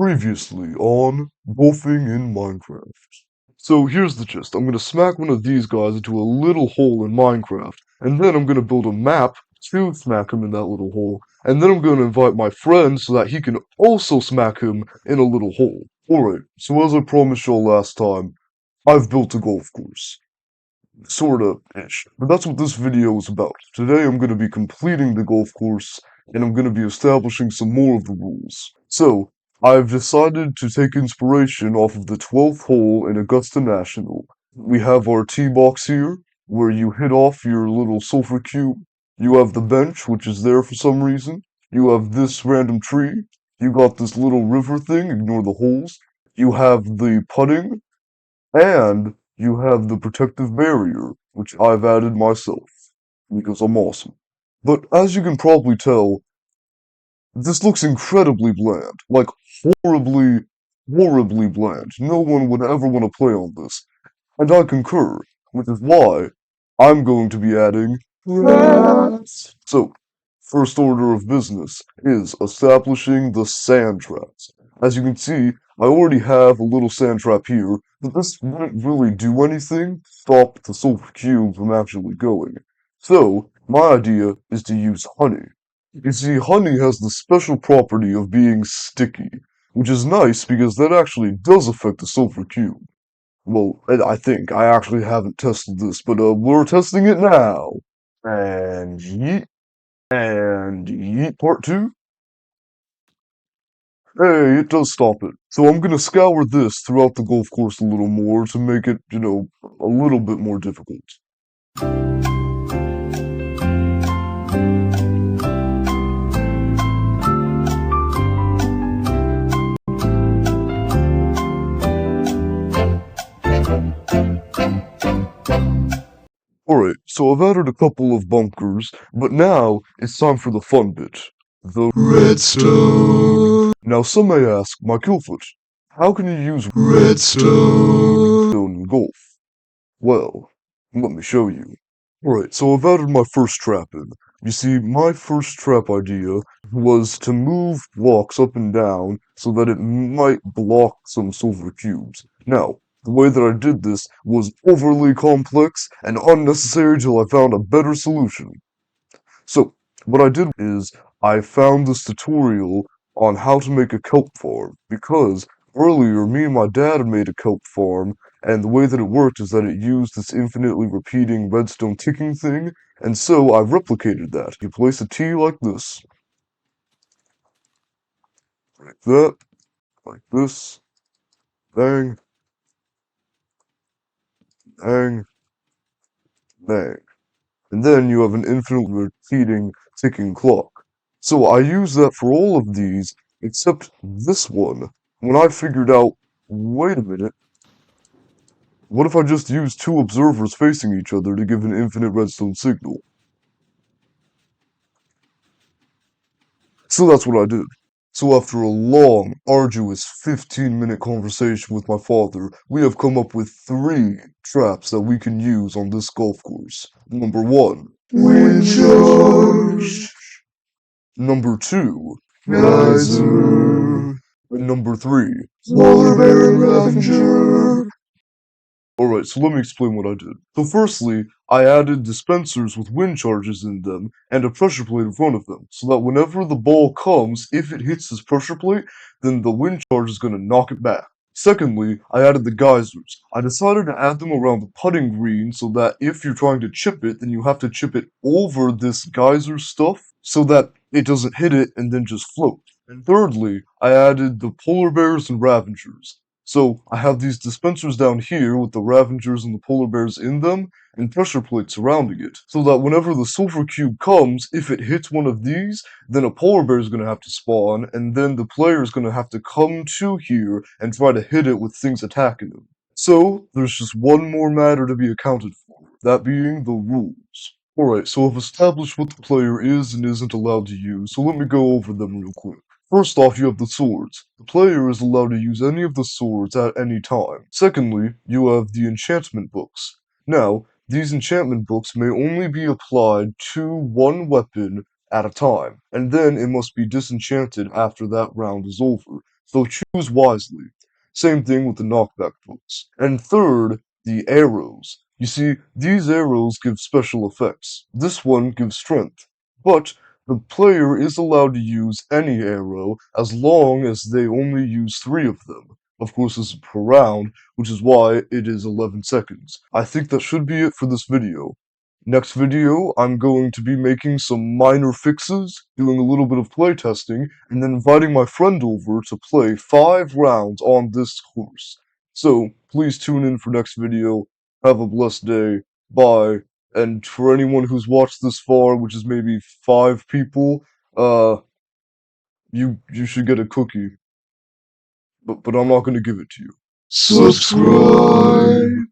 Previously on Golfing in Minecraft. So here's the gist. I'm gonna smack one of these guys into a little hole in Minecraft, and then I'm gonna build a map to smack him in that little hole, and then I'm gonna invite my friend so that he can also smack him in a little hole. Alright, so as I promised y'all last time, I've built a golf course. Sorta-ish. But that's what this video is about. Today I'm gonna be completing the golf course, and I'm gonna be establishing some more of the rules. So, I've decided to take inspiration off of the 12th hole in Augusta National. We have our tee box here, where you hit off your little sulfur cube. You have the bench, which is there for some reason. You have this random tree. You got this little river thing, ignore the holes. You have the putting, and you have the protective barrier, which I've added myself, because I'm awesome. But as you can probably tell, this looks incredibly bland. Like, horribly, horribly bland. No one would ever want to play on this. And I concur, which is why I'm going to be adding traps. So, first order of business is establishing the sand traps. As you can see, I already have a little sand trap here, but this wouldn't really do anything to stop the sulfur cube from actually going. So, my idea is to use honey. You see, honey has the special property of being sticky, which is nice because that actually does affect the sulfur cube. Well, I think. I actually haven't tested this, but we're testing it now. And yeet. And yeet part two. Hey, it does stop it. So I'm gonna scour this throughout the golf course a little more to make it, a little bit more difficult. Alright, so I've added a couple of bunkers, but now it's time for the fun bit. The Redstone! Now some may ask, my Killfoot, how can you use Redstone in golf? Well, let me show you. Alright, so I've added my first trap in. You see, my first trap idea was to move blocks up and down so that it might block some silver cubes. Now, the way that I did this was overly complex and unnecessary till I found a better solution. So, what I did is, I found this tutorial on how to make a kelp farm, because earlier me and my dad had made a kelp farm, and the way that it worked is that it used this infinitely repeating redstone ticking thing, and so I replicated that. You place a T like this, like that, like this, bang, bang, bang. And then you have an infinitely repeating ticking clock. So I use that for all of these, except this one. When I figured out, wait a minute, what if I just use two observers facing each other to give an infinite redstone signal? So that's what I did. So after a long, arduous 15-minute conversation with my father, we have come up with 3 traps that we can use on this golf course. Number 1, wind charge. Number 2, geyser. And number 3, polar bear and Ravager. Alright, so let me explain what I did. So firstly, I added dispensers with wind charges in them and a pressure plate in front of them, so that whenever the ball comes, if it hits this pressure plate, then the wind charge is going to knock it back. Secondly, I added the geysers. I decided to add them around the putting green so that if you're trying to chip it, then you have to chip it over this geyser stuff so that it doesn't hit it and then just float. And thirdly, I added the polar bears and ravengers. So I have these dispensers down here with the ravengers and the polar bears in them and pressure plates surrounding it, so that whenever the sulfur cube comes, if it hits one of these, then a polar bear is going to have to spawn, and then the player is going to have to come to here and try to hit it with things attacking him. So there's just one more matter to be accounted for, that being the rules. Alright, so I've established what the player is and isn't allowed to use, so let me go over them real quick. First off, you have the swords. The player is allowed to use any of the swords at any time. Secondly, you have the enchantment books. Now, these enchantment books may only be applied to one weapon at a time, and then it must be disenchanted after that round is over. so choose wisely. Same thing with the knockback books. And third, the arrows. You see, these arrows give special effects. This one gives strength. But the player is allowed to use any arrow as long as they only use 3 of them. Of course, this is per round, which is why it is 11 seconds. I think that should be it for this video. Next video, I'm going to be making some minor fixes, doing a little bit of playtesting, and then inviting my friend over to play 5 rounds on this course. So, please tune in for next video. Have a blessed day. Bye. And for anyone who's watched this far, which is maybe 5 people, you should get a cookie. But I'm not gonna give it to you. Subscribe!